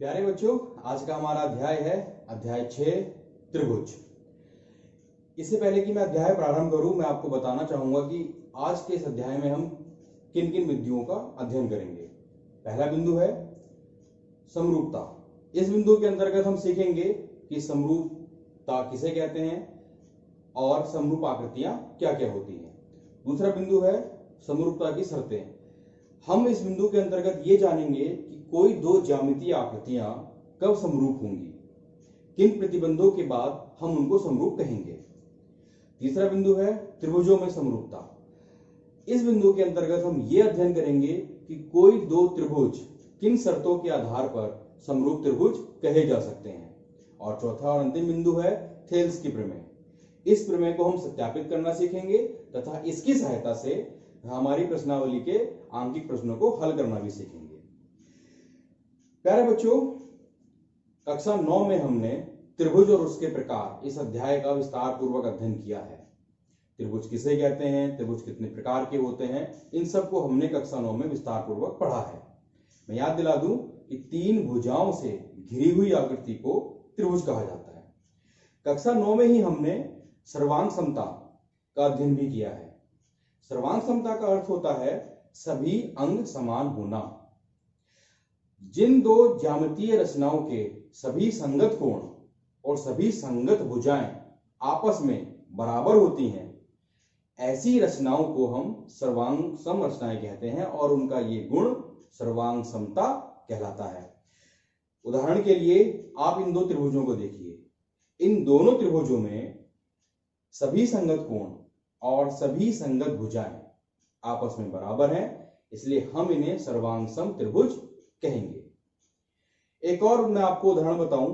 प्यारे बच्चों, आज का हमारा अध्याय है अध्याय 6 त्रिभुज। इससे पहले कि मैं अध्याय प्रारंभ करूं, मैं आपको बताना चाहूंगा कि आज के इस अध्याय में हम किन किन बिंदुओं का अध्ययन करेंगे। पहला बिंदु है समरूपता। इस बिंदु के अंतर्गत हम सीखेंगे कि समरूपता किसे कहते हैं और समरूप आकृतियां क्या क्या होती हैं। दूसरा बिंदु है समरूपता की शर्तें। हम इस बिंदु के अंतर्गत ये जानेंगे कि कोई दो ज्यामितीय आकृतियां कब समरूप होंगी, किन प्रतिबंधों के बाद हम उनको समरूप कहेंगे। तीसरा बिंदु है त्रिभुजों में समरूपता। इस बिंदु के अंतर्गत हम ये अध्ययन करेंगे कि कोई दो त्रिभुज किन शर्तों के आधार पर समरूप त्रिभुज कहे जा सकते हैं। और चौथा और अंतिम बिंदु है थेल्स की प्रमेय। इस प्रमेय को हम सत्यापित करना सीखेंगे तथा इसकी सहायता से हमारी प्रश्नावली के आंकिक प्रश्नों को हल करना भी सीखेंगे। प्यारे बच्चों, कक्षा 9 में हमने त्रिभुज और उसके प्रकार इस अध्याय का विस्तार पूर्वक अध्ययन किया है। त्रिभुज किसे कहते हैं, त्रिभुज कितने प्रकार के होते हैं, इन सब को हमने कक्षा 9 में विस्तार पूर्वक पढ़ा है। मैं याद दिला दूं कि तीन भुजाओं से घिरी हुई आकृति को त्रिभुज कहा जाता है। कक्षा 9 में ही हमने सर्वांग समता का अध्ययन भी किया है। सर्वांग समता का अर्थ होता है सभी अंग समान होना। जिन दो ज्यामितीय रचनाओं के सभी संगत कोण और सभी संगत भुजाएं आपस में बराबर होती हैं, ऐसी रचनाओं को हम सर्वांग सम रचनाएं कहते हैं और उनका ये गुण सर्वांग समता कहलाता है। उदाहरण के लिए आप इन दो त्रिभुजों को देखिए। इन दोनों त्रिभुजों में सभी संगत कोण और सभी संगत भुजाएं आपस में बराबर हैं, इसलिए हम इन्हें सर्वांग सम त्रिभुज कहेंगे। एक और मैं आपको उदाहरण बताऊं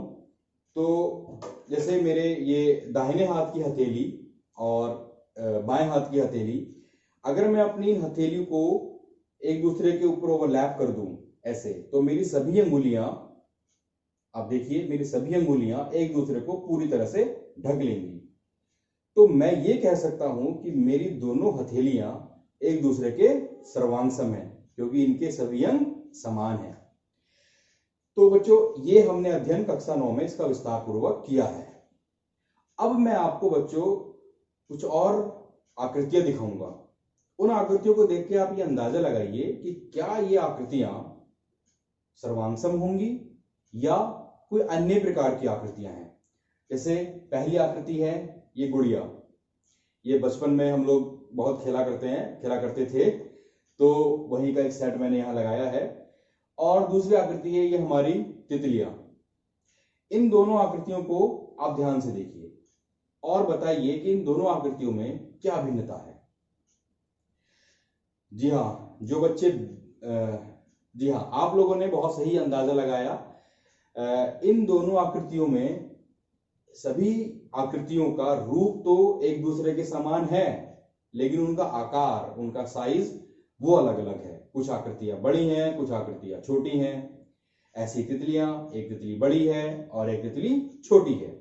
तो जैसे मेरे ये दाहिने हाथ की हथेली और बाएं हाथ की हथेली, अगर मैं अपनी हथेली को एक दूसरे के ऊपर ओवरलैप कर दूं ऐसे, तो मेरी सभी अंगुलियां, आप देखिए मेरी सभी अंगुलियां एक दूसरे को पूरी तरह से ढक लेंगी। तो मैं ये कह सकता हूं कि मेरी दोनों हथेलियां एक दूसरे के सर्वांग सम हैं, क्योंकि इनके सभी अंग समान हैं। तो बच्चों, ये हमने अध्ययन कक्षा 9 में इसका विस्तार पूर्वक किया है। अब मैं आपको बच्चों कुछ और आकृतियां दिखाऊंगा। उन आकृतियों को देख के आप ये अंदाजा लगाइए कि क्या ये आकृतियां सर्वांग सम होंगी या कोई अन्य प्रकार की आकृतियां हैं। जैसे पहली आकृति है ये गुड़िया। ये बचपन में हम लोग बहुत खेला करते थे, तो वही का एक सेट मैंने यहां लगाया है। और दूसरी आकृति है ये हमारी तितलियां। इन दोनों आकृतियों को आप ध्यान से देखिए और बताइए कि इन दोनों आकृतियों में क्या भिन्नता है। जी हाँ, जो बच्चे जी हाँ, आप लोगों ने बहुत सही अंदाजा लगाया। इन दोनों आकृतियों में सभी आकृतियों का रूप तो एक दूसरे के समान है, लेकिन उनका आकार, उनका साइज वो अलग अलग है। कुछ आकृतियां बड़ी हैं, कुछ आकृतियां छोटी हैं। ऐसी तितलियां, एक तितली बड़ी है और एक तितली छोटी है।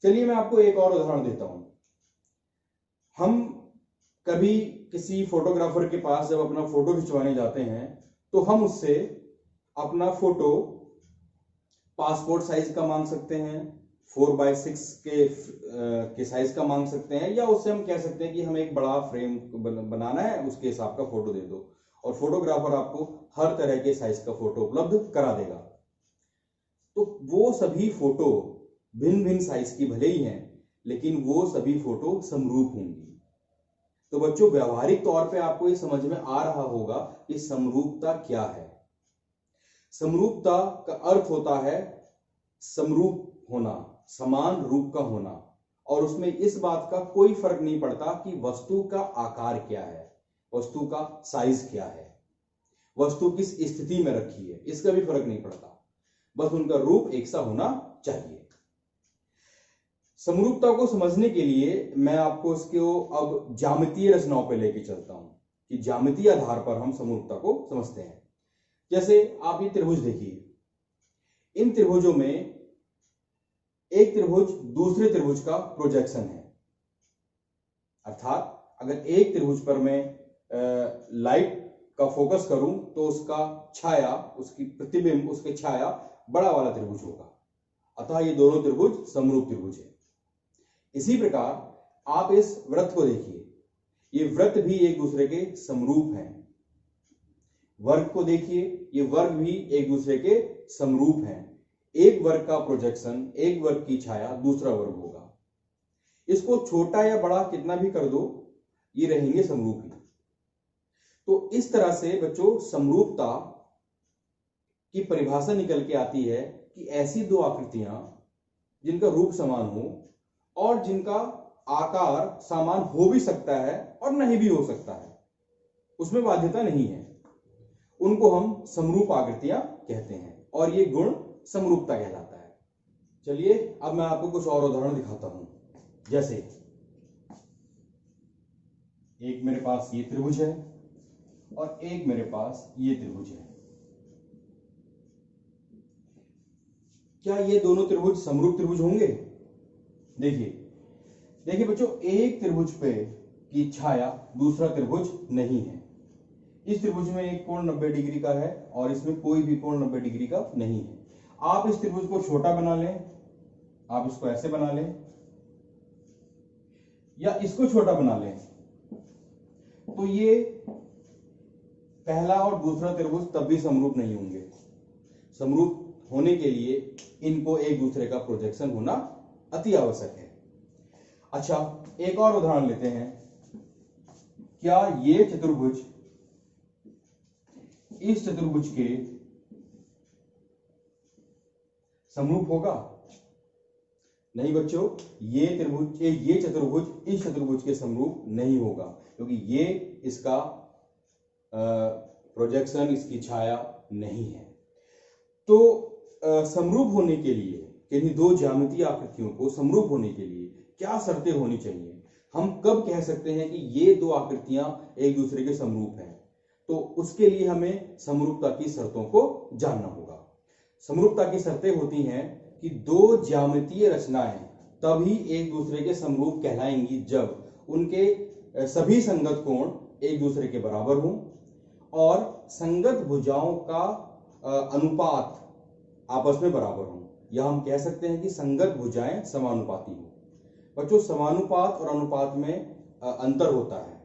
चलिए मैं आपको एक और उदाहरण देता हूं। हम कभी किसी फोटोग्राफर के पास जब अपना फोटो खिंचवाने जाते हैं, तो हम उससे अपना फोटो पासपोर्ट साइज का मांग सकते हैं, 4x6 के साइज का मांग सकते हैं, या उससे हम कह सकते हैं कि हमें एक बड़ा फ्रेम बनाना है, उसके हिसाब का फोटो दे दो, और फोटोग्राफर आपको हर तरह के साइज का फोटो उपलब्ध करा देगा। तो वो सभी फोटो भिन्न भिन्न साइज की भले ही हैं, लेकिन वो सभी फोटो समरूप होंगी। तो बच्चों, व्यवहारिक तौर पे आपको ये समझ में आ रहा होगा कि समरूपता क्या है। समरूपता का अर्थ होता है समरूप होना, समान रूप का होना, और उसमें इस बात का कोई फर्क नहीं पड़ता कि वस्तु का आकार क्या है, वस्तु का साइज क्या है, वस्तु किस स्थिति में रखी है, इसका भी फर्क नहीं पड़ता। बस उनका रूप एक सा होना चाहिए। समरूपता को समझने के लिए मैं आपको इसको अब ज्यामितीय रचनाओं पर लेके चलता हूं कि ज्यामितीय आधार पर हम समरूपता को समझते हैं। जैसे आप ये त्रिभुज देखिए। इन त्रिभुजों में एक त्रिभुज दूसरे त्रिभुज का प्रोजेक्शन है। अर्थात अगर एक त्रिभुज पर मैं लाइट का फोकस करूं तो उसका छाया, उसकी प्रतिबिंब, उसके छाया बड़ा वाला त्रिभुज होगा। अतः ये दोनों त्रिभुज समरूप त्रिभुज है। इसी प्रकार आप इस वृत्त को देखिए, ये वृत्त भी एक दूसरे के समरूप हैं। वर्ग को देखिए, ये वर्ग भी एक दूसरे के समरूप हैं। एक वर्ग का प्रोजेक्शन, एक वर्ग की छाया दूसरा वर्ग होगा। इसको छोटा या बड़ा कितना भी कर दो, ये रहेंगे समरूप ही। तो इस तरह से बच्चों समरूपता की परिभाषा निकल के आती है कि ऐसी दो आकृतियां जिनका रूप समान हो और जिनका आकार समान हो भी सकता है और नहीं भी हो सकता है, उसमें बाध्यता नहीं है, उनको हम समरूप आकृतियां कहते हैं और ये गुण समरूपता कहलाता है। चलिए अब मैं आपको कुछ और उदाहरण दिखाता हूं। जैसे एक मेरे पास ये त्रिभुज है और एक मेरे पास ये त्रिभुज है। क्या ये दोनों त्रिभुज समरूप त्रिभुज होंगे? देखिए बच्चों, एक त्रिभुज पे की छाया दूसरा त्रिभुज नहीं है। इस त्रिभुज में एक कोण 90 डिग्री का है और इसमें कोई भी कोण 90 डिग्री का नहीं है। आप इस त्रिभुज को छोटा बना लें, आप इसको ऐसे बना लें या इसको छोटा बना लें, तो ये पहला और दूसरा त्रिभुज तब भी समरूप नहीं होंगे। समरूप होने के लिए इनको एक दूसरे का प्रोजेक्शन होना अति आवश्यक है। अच्छा, एक और उदाहरण लेते हैं। क्या ये चतुर्भुज इस चतुर्भुज के समरूप होगा? नहीं बच्चों, ये चतुर्भुज इस चतुर्भुज के समरूप नहीं होगा, क्योंकि ये इसका प्रोजेक्शन, इसकी छाया नहीं है। तो समरूप होने के लिए, किन्हीं दो ज्यामितीय आकृतियों को समरूप होने के लिए क्या शर्तें होनी चाहिए? हम कब कह सकते हैं कि ये दो आकृतियां एक दूसरे के समरूप हैं? तो उसके लिए हमें समरूपता की शर्तों को जानना होगा। समरूपता की शर्तें होती हैं कि दो ज्यामितीय रचनाएं तभी एक दूसरे के समरूप कहलाएंगी जब उनके सभी संगत कोण एक दूसरे के बराबर हों और संगत भुजाओं का अनुपात आपस में बराबर हों, या हम कह सकते हैं कि संगत भुजाएं समानुपाती हो। बच्चों, समानुपात और अनुपात में अंतर होता है।